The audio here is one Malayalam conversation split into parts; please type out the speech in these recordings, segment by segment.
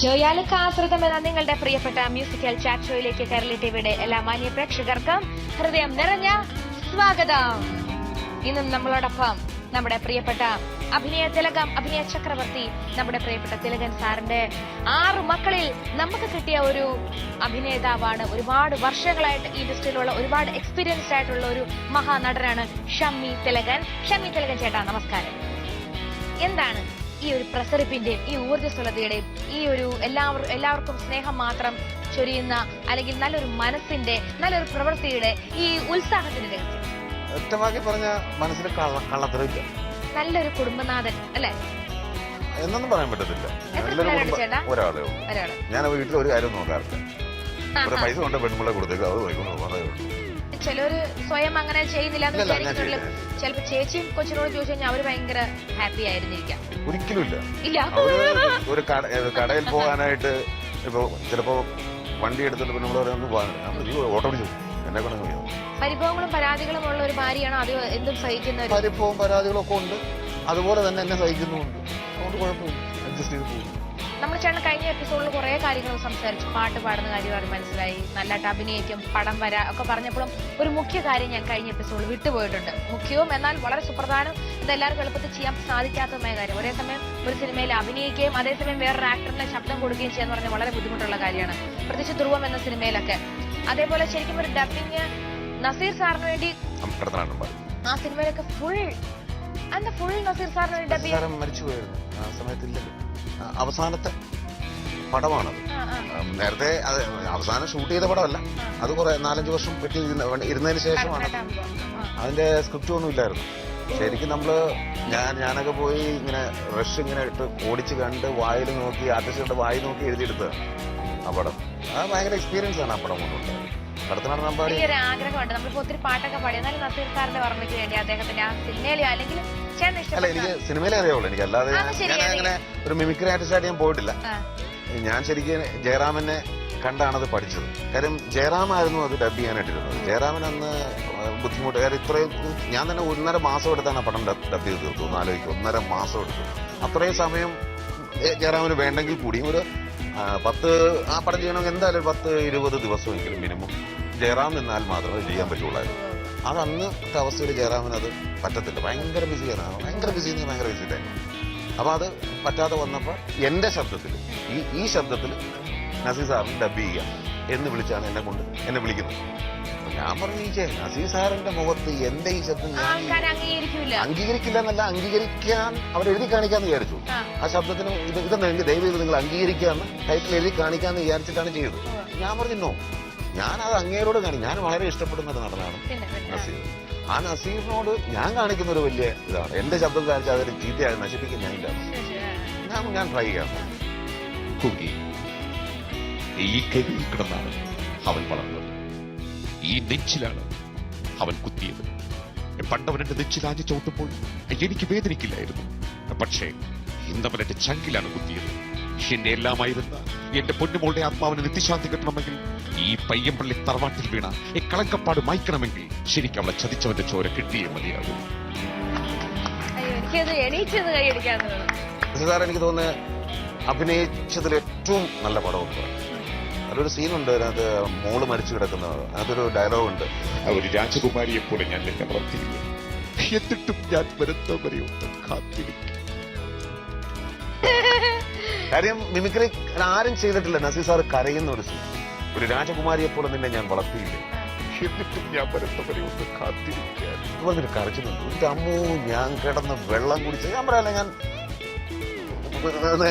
ജോയാലുക്ക ആശ്രിതം എന്ന നിങ്ങളുടെ പ്രിയപ്പെട്ട മ്യൂസിക്കൽ ചാറ്റ് ഷോയിലേക്ക് കേരള ടിവിയുടെ എല്ലാ മാന്യ പ്രേക്ഷകർക്കും ഹൃദയം നിറഞ്ഞ സ്വാഗതം. ഇന്നും നമ്മളോടൊപ്പം നമ്മുടെ പ്രിയപ്പെട്ട അഭിനയ തിലകം, അഭിനയ ചക്രവർത്തി, നമ്മുടെ പ്രിയപ്പെട്ട തിലകൻ സാറിന്റെ 6 മക്കളിൽ നമുക്ക് കിട്ടിയ ഒരു അഭിനേതാവാണ്. ഒരുപാട് വർഷങ്ങളായിട്ട് ഈ ഇൻഡസ്ട്രിയിലുള്ള ഒരുപാട് എക്സ്പീരിയൻസ്ഡ് ആയിട്ടുള്ള ഒരു മഹാനടനാണ് ഷമ്മി തിലകൻ. ഷമ്മി തിലകൻ ചേട്ടാ, നമസ്കാരം. എന്താണ് ഈ ഒരു പ്രസരിപ്പിന്റെയും ഈ ഊർജ്ജസ്വലതയുടെയും ഈ ഒരു എല്ലാവർക്കും സ്നേഹം മാത്രം ചൊരിയുന്ന അല്ലെങ്കിൽ നല്ലൊരു മനസ്സിന്റെ നല്ലൊരു പ്രവൃത്തിയുടെ ഈ ഉത്സാഹത്തിന്റെ രഹസ്യം? വ്യക്തമാക്കി പറഞ്ഞ മനസ്സിൽ കള്ളത്തരമില്ല. നല്ലൊരു കുടുംബനാഥൻ അല്ലെ എന്നൊന്നും പറയാൻ പറ്റത്തില്ല. ഒരാളെ ഉള്ളൂ. ഞാൻ വീട്ടിൽ ഒരു കാര്യം നോക്കാറില്ല. പൈസ കൊണ്ട് പെൺപിള്ളെ കൊടുത്തേക്ക് അത് നോക്കിക്കൊണ്ട്. ചിലര് സ്വയം അങ്ങനെ ചെയ്യുന്നില്ല. ചിലപ്പോ ചേച്ചിയും കൊച്ചിനോട് ചോദിച്ചു കഴിഞ്ഞാൽ അവര് ഭയങ്കര ഹാപ്പി ആയിരുന്നിരിക്കാം. ഒരിക്കലും ഇല്ല. ഒരു കടയിൽ പോകാനായിട്ട് ഇപ്പൊ ചിലപ്പോ വണ്ടി എടുത്തിട്ട് പെൺപിള്ളേർ പോകാൻ ഓട്ടോ പിടിച്ചു എന്നെ കൊണ്ട് പരിഭവങ്ങളും പരാതികളും ഉള്ള ഒരു ഭാര്യയാണോ അത് എന്തും സഹിക്കുന്ന? പരിഭവവും പരാതികളും ഒക്കെ ഉണ്ട്, അതുപോലെ തന്നെ എന്നെ സഹിക്കുന്നുമുണ്ട്. അതുകൊണ്ട് കുഴപ്പമില്ല, അഡ്ജസ്റ്റ് ചെയ്ത് പോകും. നമ്മൾ ചേട്ടൻ കഴിഞ്ഞ എപ്പിസോഡിൽ കുറെ കാര്യങ്ങൾ സംസാരിച്ചു. പാട്ട് പാടുന്ന കാര്യം അത് മനസ്സിലായി, നല്ലതായിട്ട് അഭിനയിക്കും, പടം വരാ ഒക്കെ പറഞ്ഞപ്പോഴും ഒരു മുഖ്യ കാര്യം ഞാൻ കഴിഞ്ഞ എപ്പിസോഡിൽ വിട്ടുപോയിട്ടുണ്ട്. മുഖ്യവും എന്നാൽ വളരെ സുപ്രധാനം, ഇതെല്ലാവർക്കും എളുപ്പത്തിൽ ചെയ്യാൻ സാധിക്കാത്തതുമായ കാര്യം. ഒരേ സമയം ഒരു സിനിമയിൽ അഭിനയിക്കുകയും അതേസമയം വേറൊരു ആക്ടറിനെ ശബ്ദം കൊടുക്കുകയും ചെയ്യാന്ന് പറഞ്ഞാൽ വളരെ ബുദ്ധിമുട്ടുള്ള കാര്യമാണ്, പ്രത്യേകിച്ച് ധ്രുവം എന്ന സിനിമയിലൊക്കെ. അതേപോലെ ശരിക്കും ഒരു ഡബിങ് നസീർ സാറിന് വേണ്ടി ആ സിനിമയിലൊക്കെ ഫുൾ നസീർ സാറിന് വേണ്ടി ഡബിങ് മരിച്ചുപോയിരുന്നു. ആ സമയത്തില്ലല്ലോ, അവസാനത്തെ പടമാണത്. നേരത്തെ അവസാനം ഷൂട്ട് ചെയ്ത പടമല്ല, അത് കുറെ 4-5 വർഷം പെട്ടി ഇരുന്നതിന് ശേഷമാണ്. അതിന്റെ സ്ക്രിപ്റ്റ് ഒന്നും ഇല്ലായിരുന്നു. ശരിക്കും ഞാനൊക്കെ പോയി ഇങ്ങനെ റഷ് ഇങ്ങനെ ഇട്ട് ഓടിച്ച് കണ്ട് വായിൽ നോക്കി, ആർട്ടിസ്റ്റുകളുടെ വായി നോക്കി എഴുതിയെടുത്തതാണ് ആ പടം. അത് ഭയങ്കര എക്സ്പീരിയൻസ് ആണ് ആ പടം കൊണ്ടുണ്ടായത്. ആഗ്രഹമുണ്ട്. നമ്മളിപ്പോ ഒത്തിരി പാട്ടൊക്കെ പാടി, എന്നാലും നസീർ സാറിന്റെ ഓർമ്മയ്ക്ക് വേണ്ടി അദ്ദേഹത്തിന്റെ ആ സിനിമയിലോ അല്ലെങ്കിൽ അല്ല, എനിക്ക് സിനിമയിലേ അറിയാവുള്ളൂ. എനിക്ക് അല്ലാതെ ഞാൻ അങ്ങനെ ഒരു മിമിക്രി ആർട്ടിസ്റ്റായിട്ട് ഞാൻ പോയിട്ടില്ല. ഞാൻ ശരിക്കും ജയറാമനെ കണ്ടാണത് പഠിച്ചത്. കാര്യം ജയറാമായിരുന്നു അത് ഡബ് ചെയ്യാനായിട്ടിരുന്നത്. ജയറാമൻ അന്ന് ബുദ്ധിമുട്ട്, കാര്യം ഇത്രയും ഞാൻ തന്നെ 1.5 മാസം എടുത്താണ് ആ പടം ഡബ് ചെയ്ത് തീർത്തു. 1.5 മാസം എടുത്തു. അത്രയും സമയം ജയറാമിന് വേണ്ടെങ്കിൽ കൂടിയും ഒരു 10 ആ പടം ചെയ്യണമെങ്കിൽ എന്തായാലും 10-20 ദിവസമെങ്കിലും മിനിമം ജയറാം നിന്നാൽ മാത്രമേ ചെയ്യാൻ പറ്റുള്ളായിരുന്നു. അത് അന്നത്തെ അവസ്ഥയിൽ ജയറാമിന് അത് പറ്റത്തില്ല. ഭയങ്കര ബിസിയാണ്, ഭയങ്കര ബിസി ടൈം. അപ്പൊ അത് പറ്റാതെ വന്നപ്പോൾ എന്റെ ശബ്ദത്തിൽ ഈ ശബ്ദത്തിൽ നസീർ സാറിന് ഡബ് ചെയ്യാം എന്ന് വിളിച്ചാണ് എന്നെ വിളിക്കുന്നത്. ഞാൻ പറഞ്ഞു, നസീർ സാറിന്റെ മുഖത്ത് എന്റെ ഈ ശബ്ദം ഞാൻ അംഗീകരിക്കില്ല എന്നല്ല, അംഗീകരിക്കാൻ അവരെഴുതി കാണിക്കാന്ന് വിചാരിച്ചു. ആ ശബ്ദത്തിന് ഇതെന്ന് ദയവ് നിങ്ങൾ അംഗീകരിക്കാന്ന് ടൈറ്റിൽ എഴുതി കാണിക്കാന്ന് വിചാരിച്ചിട്ടാണ് ചെയ്തത്. ഞാൻ പറഞ്ഞോ, ഞാനത് അങ്ങേരോട് ഞാൻ വളരെ ഇഷ്ടപ്പെടുന്ന ഒരു നടനാണ് നസീർ. ആ നസീറിനോട് ഞാൻ കാണിക്കുന്ന ഒരു വലിയ ഇതാണ്. എന്റെ ശബ്ദം കാണിച്ചാൽ അതൊരു ചീത്തയായി നശിപ്പിക്കാൻ ഞാൻ ട്രൈ ചെയ്യാം. ഈ കൈയിൽ കിടന്നാണ് അവൻ വളർന്നത്, ഈ നെഞ്ചിലാണ് അവൻ കുത്തിയത്. പണ്ടവൻ എന്റെ നെഞ്ചിലാഞ്ഞു ചവിട്ടുമ്പോൾ എനിക്ക് വേദനിക്കില്ലായിരുന്നു. പക്ഷേ ഇന്നവൻ എന്റെ ചങ്കിലാണ് കുത്തിയത്. എന്റെ എല്ലാമായിരുന്ന എന്റെ പൊന്നുമോളുടെ ആത്മാവിന് നിത്യശാന്തി കിട്ടണമെങ്കിൽ, ഈ പയ്യമ്പള്ളി തറവാട്ടിൽ വീണ ഈ കളങ്കപ്പാട് മായ്ക്കണമെങ്കിൽ ശരിക്കും അവളെ ചതിച്ചവന്റെ ചോര കിട്ടിയേ മതിയാകും. എനിക്ക് തോന്നുന്നത് അഭിനയിച്ചതിൽ ഏറ്റവും നല്ല പടം. അതിലൊരു സീനുണ്ട്, അതിനകത്ത് മോള് മരിച്ചു കിടക്കുന്നത്. അതൊരു ഡയലോഗുണ്ട്, ഒരു രാജകുമാരിയെ പോലെ ഞാൻ നിന്നെ വളർത്തിയില്ല, എന്നിട്ടും ഞാൻ വരുന്നവരെ ഒന്ന് കാത്തിരിക്കും. കാര്യം മിമിക്രി ആരും ചെയ്തിട്ടില്ല. നസീർ സാർ കരയുന്ന ഒരു സീൻ, ഒരു രാജകുമാരിയെ പോലെ നിന്നെ ഞാൻ വളർത്തിയില്ല, എന്നിട്ടും ഞാൻ വരുന്നവരെ ഒന്ന് കാത്തിരിക്കാൻ. പറഞ്ഞൊരു കരച്ചിലുണ്ട്. ഒരു അമ്മൂ, ഞാൻ കിടന്ന് വെള്ളം കുടിച്ച് ഞാൻ പറയാല്ല,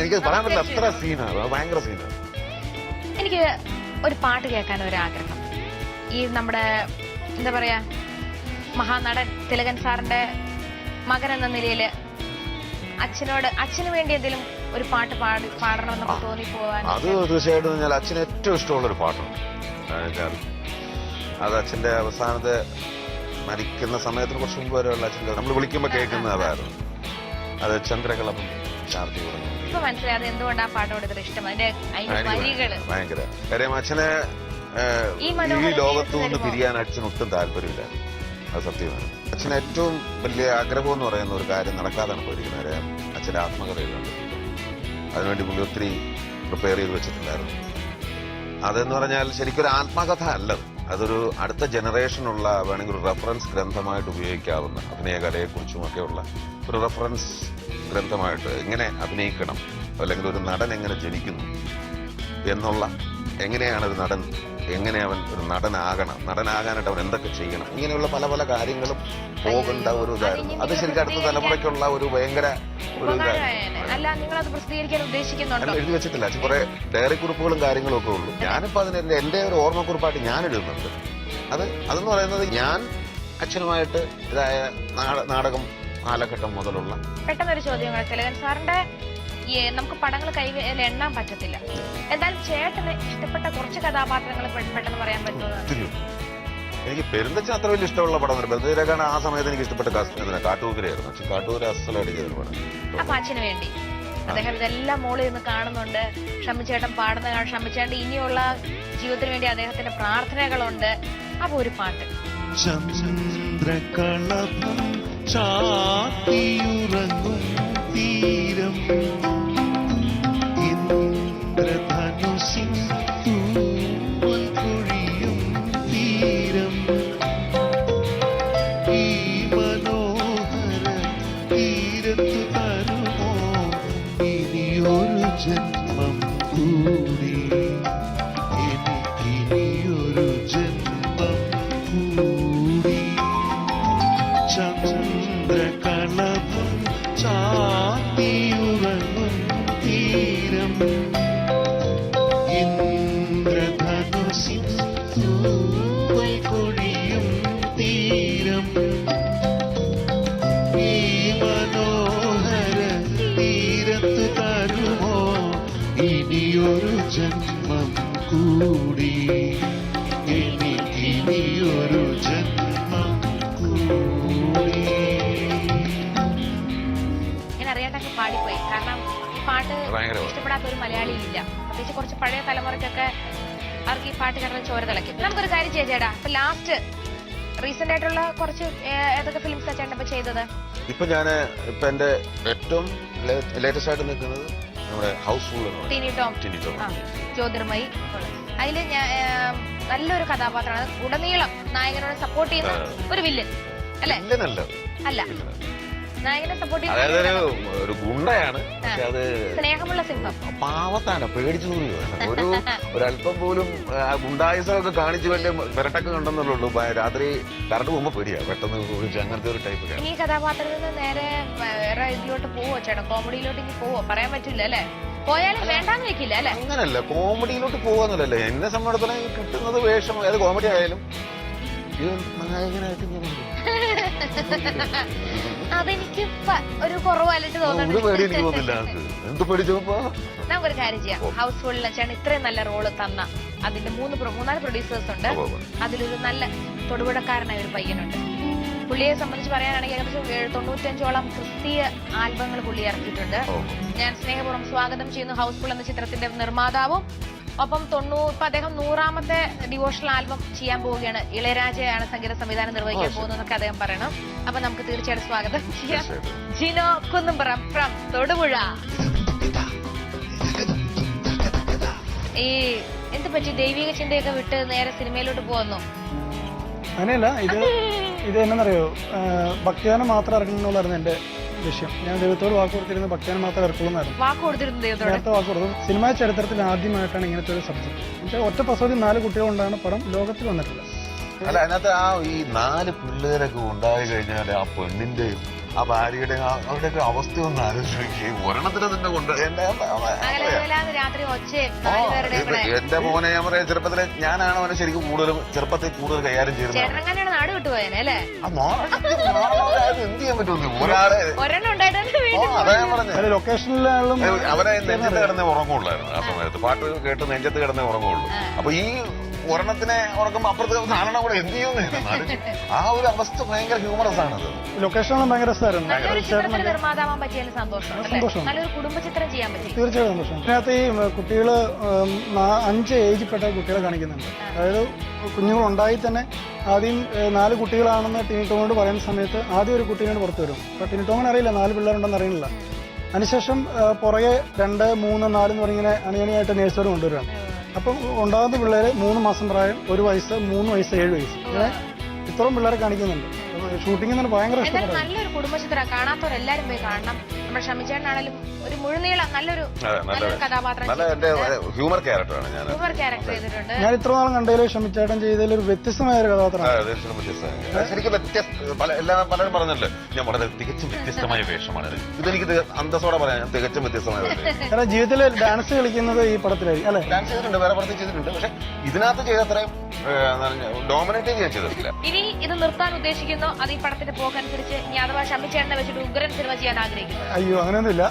എനിക്ക് പറയാൻ പറ്റില്ല, അത്ര സീനാണ്, ഭയങ്കര സീനാണ്. എനിക്ക് ഒരു പാട്ട് കേൾക്കാൻ ഒരാഗ്രഹം. ഈ നമ്മുടെ എന്താ പറയാ മഹാനടൻ തിലകൻ സാറിന്റെ മകൻ എന്ന നിലയില് അച്ഛന് വേണ്ടി എന്തെങ്കിലും ഒരു പാട്ട് പാടണമെന്നൊക്കെ തോന്നിപ്പോവാൻ? അത് തീർച്ചയായിട്ടും ഞാൻ അച്ഛന് ഏറ്റവും ഇഷ്ടമുള്ള ഒരു പാട്ടാണ്. അത് അച്ഛന്റെ അവസാനത്തെ മരിക്കുന്ന സമയത്തിന് കുറച്ച് മുമ്പ് വരെയുള്ള അച്ഛൻ്റെ നമ്മൾ വിളിക്കുമ്പോ കേൾക്കുന്ന അതായിരുന്നു. അത് ചന്ദ്രകളഭം ചാർത്തി കൊടുക്കുന്നു. മനസ്സിലായത് എന്തുകൊണ്ട് ആ പാട്ടോട് ഇത്ര ഇഷ്ടം? ഭയങ്കര കാര്യം അച്ഛനെ ഈ ലോകത്തു നിന്ന് പിരിയാൻ അച്ഛന് ഒട്ടും താല്പര്യമില്ല. അത് സത്യമാണ്. അച്ഛന് ഏറ്റവും വലിയ ആഗ്രഹം എന്ന് പറയുന്ന ഒരു കാര്യം നടക്കാതാണ് പോയിരിക്കുന്നത്. അച്ഛന്റെ ആത്മകഥയിലുണ്ട്. അതിനുവേണ്ടി പുള്ളി ഒത്തിരി പ്രിപ്പയർ ചെയ്ത് വെച്ചിട്ടുണ്ടായിരുന്നു. അതെന്ന് പറഞ്ഞാൽ ശരിക്കും ഒരു ആത്മകഥ അല്ലത്. അതൊരു അടുത്ത ജനറേഷനുള്ള വേണമെങ്കിൽ ഒരു റെഫറൻസ് ഗ്രന്ഥമായിട്ട് ഉപയോഗിക്കാവുന്ന അഭിനയകലയെക്കുറിച്ചുമൊക്കെയുള്ള ഒരു റെഫറൻസ് ഗ്രന്ഥമായിട്ട് എങ്ങനെ അഭിനയിക്കണം, അല്ലെങ്കിൽ ഒരു നടൻ എങ്ങനെ ജനിക്കുന്നു എന്നുള്ള, എങ്ങനെയാണ് ഒരു നടൻ, എങ്ങനെ അവൻ ഒരു നടനാകാനായിട്ട് അവൻ എന്തൊക്കെ ചെയ്യണം, ഇങ്ങനെയുള്ള പല പല കാര്യങ്ങളും പോകേണ്ട ഒരു ഇതായിരുന്നു. അത് ശരിക്കും അടുത്ത തലമുറയ്ക്കുള്ള ഒരു ഭയങ്കര ഒരു എഴുതി വെച്ചിട്ടില്ല. കുറെ ഡയറി കുറിപ്പുകളും കാര്യങ്ങളും ഒക്കെ ഉള്ളൂ. ഞാനിപ്പോ അതിന് എന്റെ ഒരു ഓർമ്മക്കുറിപ്പായിട്ട് ഞാൻ എഴുതുന്നുണ്ട്. അതെന്ന് പറയുന്നത് ഞാൻ അച്ഛനുമായിട്ട് ഇതായ നാടകം കാലഘട്ടം മുതലുള്ള. പെട്ടെന്നൊരു ചോദ്യം തിലകൻ സാറിന്റെ നമുക്ക് പടങ്ങൾ കൈയിൽ എണ്ണാൻ പറ്റത്തില്ല. എന്തായാലും ചേട്ടന് ഇഷ്ടപ്പെട്ട കുറച്ച് കഥാപാത്രങ്ങൾ പെട്ടെന്ന് പറയാൻ പറ്റുമോ? എനിക്ക് പെരുന്തച്ഛൻ അത്ര വലിയ ഇഷ്ടമുള്ള പടം പെരുന്തച്ഛനാണ്. ആ സമയത്ത് എനിക്ക് ഇഷ്ടപ്പെട്ട കാട്ടുകൂക്കരയായിരുന്നു. അച്ഛൻ കാട്ടുകൂര അസലായിട്ട് ചെയ്തൊരു പടം. അപ്പൊ അച്ഛന് വേണ്ടി അദ്ദേഹം ഇതെല്ലാം മോളിൽ നിന്ന് കാണുന്നുണ്ട്. ഷമ്മിച്ചേട്ടൻ പാടുന്ന കാണും. ഷമ്മിച്ചേട്ടൻ ഇനിയുള്ള ജീവിതത്തിന് വേണ്ടി അദ്ദേഹത്തിന്റെ പ്രാർത്ഥനകളുണ്ട്. അപ്പൊ ഒരു പാട്ട്. ചന്ദ്രകളഭം ചാത്തിയുറങ്ങും തീരം ഇന്ദ്രധനുസിൻ തൂവൽക്കുഴിയും തീരം ഈ മനോഹര തീരത്തു തരുമോ ഇനിയൊരു ജന്മം കൂടി, എനിക്കിനിയൊരു ജന്മം കൂടി. ചന്ദ്രകളഭം ചാത്തിയുറങ്ങും തീരം ഇന്ദ്രധനുസിൻ തൂവൽക്കുഴിയും തീരം ഈ മനോഹര തീരത്ത് തരുമോ ഇനിയൊരു ജന്മം കൂടി, എനിക്കിനിയൊരു ജന്മം കൂടി. അറിയാണ്ടൊക്കെ പാടിപ്പോയി. കാരണം ഈ പാട്ട് ഇഷ്ടപ്പെടാത്ത ഒരു മലയാളിയില്ല. പ്രത്യേകിച്ച് കുറച്ച് പഴയ തലമുറയ്ക്കൊക്കെ അവർക്ക് ഈ പാട്ട് കേട്ടാൽ ചോര തിളയ്ക്കും. നമുക്കൊരു കാര്യം ചേട്ടാ, ഇപ്പൊ ലാസ്റ്റ് റീസെന്റ് ആയിട്ടുള്ള കുറച്ച് ഏതൊക്കെ ഫിലിംസ് ചേട്ടൻ ഇപ്പൊ ചെയ്തത്? ഇപ്പൊ എന്റെ ഏറ്റവും ലേറ്റസ്റ്റ് ആയിട്ട് നിൽക്കുന്നത് നമ്മുടെ ഹൗസ്ഫുൾ ടിനി ടോം, ജ്യോതിർമയി. അതില് നല്ലൊരു കഥാപാത്രമാണ്. ഉടനീളം നായകനോട് സപ്പോർട്ട് ചെയ്യുന്ന ഒരു വില്ലൻ അല്ലേ? അല്ല, നായകനെ സപ്പോർട്ട് ചെയ്യുന്ന ഒരു ഗുണ്ടയാണ്. പക്ഷെ അത് സ്നേഹമുള്ള സിംഹം. പാവത്താണ്, പേടിച്ചു തൂറിയോ. ഒരല്പം പോലും ഗുണ്ടായുസമൊക്കെ കാണിച്ച് വലിയ വിരട്ടൊക്കെ കണ്ടെന്നുള്ളൂ. രാത്രി കറണ്ട് പോകുമ്പോ പേടിയാ, പെട്ടെന്ന് അങ്ങനത്തെ ഒരു ടൈപ്പ്. ഈ കഥാപാത്രത്തിൽ നിന്ന് നേരെ വേറെ ഇതിലോട്ട് പോവോ ചേട്ടാ? കോമഡിയിലോട്ട് ഇനി പോവോ? പറയാൻ പറ്റില്ല അല്ലെ? പോയാലും വേണ്ടാന്ന് വെക്കില്ല അല്ലെ? അങ്ങനല്ല, കോമഡിയിലോട്ട് പോവാന്നല്ലേ എന്നെ സംബന്ധിച്ചിടത്തോളം കിട്ടുന്നത് വേഷം. ഏത് കോമഡി ആയാലും നായകനായിട്ട് അതെനിക്ക് ഒരു കുറവായിട്ട് തോന്നുന്നില്ല. നമുക്കൊരു കാര്യം ചെയ്യാം. ഹൗസ്ഫുള്ളിൽ ചേട്ടൻ ഇത്രയും നല്ല റോള് തന്ന അതിന്റെ മൂന്നാല് പ്രൊഡ്യൂസേഴ്സ് ഉണ്ട്. അതിലൊരു നല്ല തൊടുപുഴക്കാരനായ ഒരു പയ്യനുണ്ട്. പുള്ളിയെ സംബന്ധിച്ച് പറയാനാണെങ്കിൽ ഏകദേശം 95ഓളം ക്രിസ്തീയ ആൽബങ്ങൾ പുള്ളി ഇറക്കിയിട്ടുണ്ട്. ഞാൻ സ്നേഹപൂർവ്വം സ്വാഗതം ചെയ്യുന്നു. ഹൗസ്ഫുൾ എന്ന ചിത്രത്തിന്റെ നിർമ്മാതാവും ഒപ്പം ഇപ്പൊ അദ്ദേഹം 100ാമത്തെ ഡിവോഷണൽ ആൽബം ചെയ്യാൻ പോവുകയാണ്. ഇളയരാജയാണ് സംഗീത സംവിധാനം നിർവഹിക്കാൻ പോകുന്നതെന്നൊക്കെ അദ്ദേഹം പറയണം. അപ്പൊ നമുക്ക് തീർച്ചയായിട്ടും സ്വാഗതം ചെയ്യാം. ജിനോ കുന്നുംപുറം ഫ്രം തൊടുപുഴ. ഈ എന്ത് പറ്റി ദൈവിക ചിന്തയൊക്കെ വിട്ട് നേരെ സിനിമയിലോട്ട് പോകുന്നു? അങ്ങനെയല്ല, ഇത് എന്നറിയോ, ഭക്തിഗാനം മാത്രം ഇറങ്ങണമെന്നുള്ളായിരുന്നു എന്റെ ലക്ഷ്യം. ഞാൻ ദൈവത്തോട് വാക്ക് കൊടുത്തിരുന്ന ഭക്തിഗാനം മാത്രം ഇറക്കുള്ളൂന്നായിരുന്നു. നേരത്തെ വാക്ക് കൊടുത്തു. സിനിമാ ചരിത്രത്തിൽ ആദ്യമായിട്ടാണ് ഇങ്ങനത്തെ ഒരു സബ്ജക്ട്. പക്ഷേ ഒറ്റ പ്രസവത്തിൽ 4 കുട്ടികളുണ്ടാണ് പടം ലോകത്തിൽ വന്നിട്ടില്ല. അല്ല, അതിനകത്ത് ഈ 4 പിള്ളേരൊക്കെ ഉണ്ടായി കഴിഞ്ഞാൽ ആ പെണ്ണിന്റെയും ആ ഭാര്യയുടെ അവരുടെയൊക്കെ അവസ്ഥ ഒന്ന് ആലോചിക്കുകയും ഒരെണ്ണത്തിന് തന്നെ കൊണ്ട് എന്റെ മോനെ ഞാൻ പറയാം, ചെറുപ്പത്തിലെ ഞാനാണ് അവനെ ശരിക്കും ചെറുപ്പത്തിൽ കൂടുതൽ കൈകാര്യം ചെയ്തത്. എന്ത് ചെയ്യാൻ പറ്റുമെന്ന് ഒരാളെ അതാ ഞാൻ പറഞ്ഞത്. ലൊക്കേഷനിലാളും അവരെ നെഞ്ചത്ത് കിടന്നേ ഉറങ്ങുള്ളായിരുന്നു ആ സമയത്ത്. പാട്ട് കേട്ട് നെഞ്ചത്ത് കിടന്നേ ഉറങ്ങുള്ളൂ. അപ്പൊ ഈ ഒരെണ്ണത്തിനെ ഉറക്കുമ്പോ അപ്പുറത്ത് സാധനം കൂടെ എന്ത് ചെയ്യുന്നു? ആ ഒരു അവസ്ഥ ഭയങ്കര ഹ്യൂമറസ് ആണത്. ലൊക്കേഷനിലും ഭയങ്കര രസമായിരുന്നു. തീർച്ചയായിട്ടും സന്തോഷം. ഇതിനകത്ത് ഈ കുട്ടികള് 5 ഏജിൽപ്പെട്ട കുട്ടികളെ കാണിക്കുന്നുണ്ട്. അതായത് കുഞ്ഞുങ്ങൾ ഉണ്ടായി തന്നെ ആദ്യം 4 കുട്ടികളാണെന്ന് ടിനി ടോമിനോട് പറയുന്ന സമയത്ത് ആദ്യം ഒരു കുട്ടീനോട് പുറത്തു വരും. അപ്പൊ ടിനി ടോമിന് അറിയില്ല 4 പിള്ളേരുണ്ടെന്ന് അറിയില്ല. അതിനുശേഷം പുറകെ 2, 3, 4 എന്ന് പറഞ്ഞിങ്ങനെ അണിയണിയായിട്ട് നേഴ്സറി കൊണ്ടുവരികയാണ്. അപ്പം ഉണ്ടാകുന്ന പിള്ളേര് 3 മാസം പ്രായം, 1 വയസ്സ്, 3 വയസ്സ്, 7 വയസ്സ് ഇങ്ങനെ ഇത്രയും പിള്ളേരെ കാണിക്കുന്നുണ്ട്. ഷൂട്ടിംഗ് തന്നെ ഭയങ്കര ഇഷ്ടപ്പെടും. നല്ലൊരു കുടുംബചിത്രം, കാണാത്തവരെല്ലാരും പോയി കാണണം. നമ്മുടെ ഷമിച്ചേട്ടനാണെങ്കിലും ഒരു മുഴുനീളം നല്ലൊരു കഥാപാത്രം, ഹ്യൂമർ ക്യാരക്ടറാണ് ഞാൻ ചെയ്തിട്ടുണ്ട്. ഞാൻ ഇത്ര നാളും കണ്ടതിൽ ഷമിച്ചേട്ടൻ ചെയ്തതിൽ ഒരു വ്യത്യസ്തമായ ഒരു കഥാപാത്രമാണ്. ശരിക്കും പലരും പറഞ്ഞല്ലോ ഞാൻ വളരെ തികച്ചും വ്യത്യസ്തമായ വേഷമാണ് ഇതെനിക്ക് അന്തസ്സോടെ പറയാൻ തികച്ചും വ്യത്യസ്തമായ കാരണം ജീവിതത്തിൽ ഡാൻസ് കളിക്കുന്നത് ഈ പടത്തിലായിരിക്കും അല്ലെ? ഡാൻസ് ചെയ്തിട്ടുണ്ട്, വേറെ പടത്തിൽ ചെയ്തിട്ടുണ്ട്. പക്ഷെ ഇതിനകത്ത് ചെയ്തത്രയും ഡോമിനേറ്റ് ചെയ്യാൻ ചെയ്തിട്ടില്ല. ഇനി ഇത് നിർത്താൻ ഉദ്ദേശിക്കുന്നു, അത് ഈ പടത്തിന്റെ പോക്കനുസരിച്ച് ഇനി അഥവാ ഷമിച്ചേട്ടനെ വെച്ചിട്ട് ഉഗ്രൻ സിനിമ ചെയ്യാൻ ആഗ്രഹിക്കുന്നു? അയ്യോ അങ്ങനെയൊന്നുമില്ല.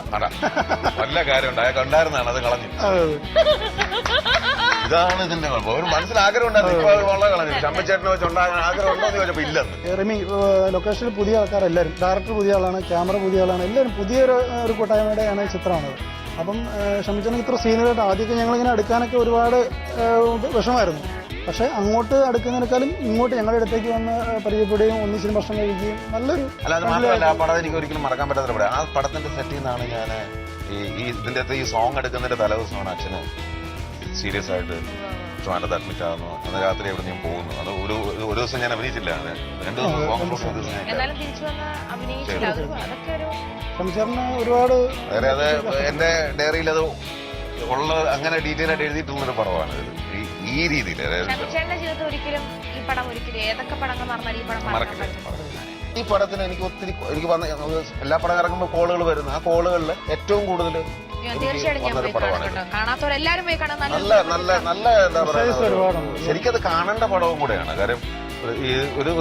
നല്ല കാര്യം കണ്ടായിരുന്നാണ് അത് കളഞ്ഞു. ഇതാണ് ഇതിന്റെ കുഴപ്പം. ഒരു മനസ്സിൽ ആഗ്രഹം ഉണ്ടായിരുന്നു, ഇപ്പൊ വളരെ കളഞ്ഞു. ഷമ്മിച്ചേട്ടനെ വെച്ചുണ്ടാകാൻ ആഗ്രഹം ഉണ്ടോ എന്ന് ചോദിച്ചപ്പോ ഇല്ലെന്ന്. റിമി ലൊക്കേഷനിൽ പുതിയ ആൾക്കാരെല്ലാവരും, ഡയറക്ടർ പുതിയ ആളാണ്, ക്യാമറ പുതിയ ആളാണ്, എല്ലാവരും പുതിയൊരു കൂട്ടായ്മയുടെയാണ് ചിത്രമാണത്. അപ്പം ഷമ്മിച്ചേട്ടൻ ഇത്ര സീനിയറായിട്ട് ആദ്യമൊക്കെ ഞങ്ങളിങ്ങനെ അടുക്കാനൊക്കെ ഒരുപാട് വിഷമായിരുന്നു. പക്ഷെ അങ്ങോട്ട് അടുക്കുന്നതിനേക്കാളും ഇങ്ങോട്ട് ഞങ്ങളുടെ അടുത്തേക്ക് വന്ന് പരിചയപ്പെടുകയും ഒന്നിച്ചിന് ഭക്ഷണം കഴിക്കുകയും നല്ലൊരു. അല്ല അത് മാത്രമല്ല, ആ പടം എനിക്ക് ഒരിക്കലും മറക്കാൻ പറ്റാത്ത പടം. ആ പടത്തിന്റെ സെറ്റിൽ നിന്നാണ് ഞാൻ ഇതിന്റെ അകത്ത് ഈ സോങ് എടുക്കുന്നതിന്റെ തലേദിവസമാണ് അച്ഛന് സീരിയസ് ആയിട്ട് ട്രിവാൻഡ്രത്ത് അഡ്മിറ്റ് ആകുന്നു. അന്ന് രാത്രി എവിടെ ഞാൻ പോകുന്നു. അത് ഒരു ദിവസം ഞാൻ അഭിനയിച്ചില്ല, 2 ദിവസം ഷമിച്ചേട്ടന് ഒരുപാട്. അത് എന്റെ ഡയറിയിൽ അത് ഉള്ള അങ്ങനെ ഡീറ്റെയിൽ ആയിട്ട് എഴുതിയിട്ടുള്ളൊരു പടമാണ് ഈ രീതിയിൽ. ഈ പടത്തിന് എനിക്ക് ഒത്തിരി വന്ന എല്ലാ പടം ഇറങ്ങുമ്പോൾ കോളുകൾ വരുന്നു. ആ കോളുകളിൽ ഏറ്റവും കൂടുതൽ നല്ല എന്താ പറയുക, ശരിക്കത് കാണേണ്ട പടവും കൂടെയാണ്. കാര്യം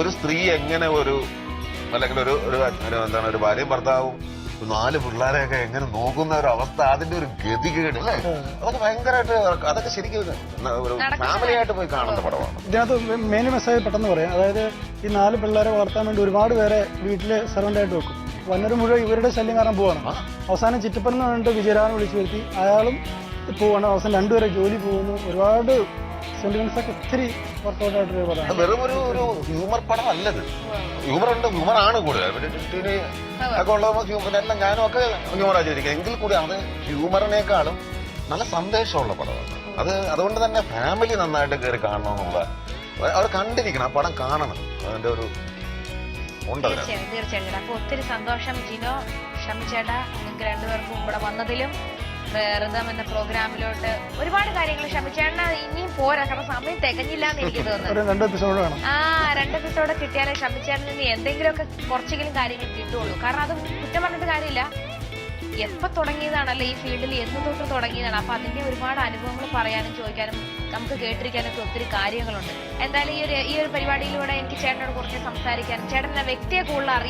ഒരു സ്ത്രീ എങ്ങനെ അല്ലെങ്കിൽ എന്താണ് ഒരു ഭാര്യയും ഭർത്താവും 4 പിള്ളേരെയൊക്കെ എങ്ങനെ നോക്കുന്ന ഒരു അവസ്ഥ, അതിന്റെ ഒരു ഗതികേട് അല്ലേ, അതൊക്കെ ഭയങ്കരമായിട്ട്, അതൊക്കെ ശരിക്കും ഒരു ഫാമിലിയായിട്ട് പോയി കാണുന്ന പടമാണ്. ഇതിനകത്ത് മെയിൻ മെസ്സേജ് പെട്ടെന്ന് പറയാം. അതായത് ഈ 4 പിള്ളേരെ വളർത്താൻ വേണ്ടി ഒരുപാട് പേരെ വീട്ടില് സെർവന്റ് ആയിട്ട് വെക്കും. വന്നൊരു മുഴുവൻ ഇവരുടെ ശല്യം കാരണം പോവാണ്. അവസാനം ചിറ്റപ്പൻ എന്ന് പറഞ്ഞിട്ട് വിജയരാഘവനെ വിളിച്ചു വരുത്തി, അയാളും പോവാണ്. അവസാനം 2 പേരെ ജോലി പോകുന്നു. ഒരുപാട് സെന്റിമെന്റ്സ് ഒക്കെ ഒത്തിരി വർക്കൗട്ട് ആയിട്ടൊരു പടമാണ്. വെറും ഒരു ഹ്യൂമർ പടം അല്ലത്. ഹ്യൂമറുണ്ട്, ഹ്യൂമറാണ് കൂടുതൽ ഒക്കെ ഉള്ളത്. എല്ലാം ഞാനും ഒക്കെ ഹ്യൂമർ ആചരിക്കുക, എങ്കിൽ കൂടി അത് ഹ്യൂമറിനേക്കാളും നല്ല സന്ദേശമുള്ള പടമാണ്. അതുകൊണ്ട് തന്നെ ഫാമിലി നന്നായിട്ട് കയറി കാണണമെന്നുള്ള, അവർ കണ്ടിരിക്കണം, ആ പടം കാണണം. അതിന്റെ ഒരു തീർച്ചയായിട്ടും. അപ്പൊ ഒത്തിരി സന്തോഷം ജിനോ, ഷമിച്ചേട്ടാ, നിങ്ങൾക്ക് 2 പേർക്കും ഇവിടെ വന്നതിലും റിതം എന്ന പ്രോഗ്രാമിലോട്ട് ഒരുപാട് കാര്യങ്ങൾ. ഷമിച്ചേട്ടന് ഇനിയും പോരാ, കാരണം സമയം തികഞ്ഞില്ല എന്ന് എനിക്ക് തോന്നുന്നു. 2 എപ്പിസോഡ് കിട്ടിയാലേ ഷമിച്ചേട്ടന് ഇനി എന്തെങ്കിലുമൊക്കെ കുറച്ചെങ്കിലും കാര്യങ്ങൾ കിട്ടുള്ളൂ. കാരണം അത് കുറ്റം പറഞ്ഞിട്ട് കാര്യമില്ല, എപ്പോ തുടങ്ങിയതാണല്ലോ ഈ ഫീൽഡിൽ, എന്ന് തൊട്ട് തുടങ്ങിയതാണ്. അപ്പൊ അതിന്റെ ഒരുപാട് അനുഭവങ്ങൾ പറയാനും ചോദിക്കാനും നമുക്ക് കേട്ടിരിക്കാനൊക്കെ ഒത്തിരി കാര്യങ്ങളുണ്ട്. എന്തായാലും ഈ ഒരു പരിപാടിയിലൂടെ എനിക്ക് ചേട്ടനോട് കുറച്ച് സംസാരിക്കാനും, ചേട്ടനെ വ്യക്തിയെ കൂടുതൽ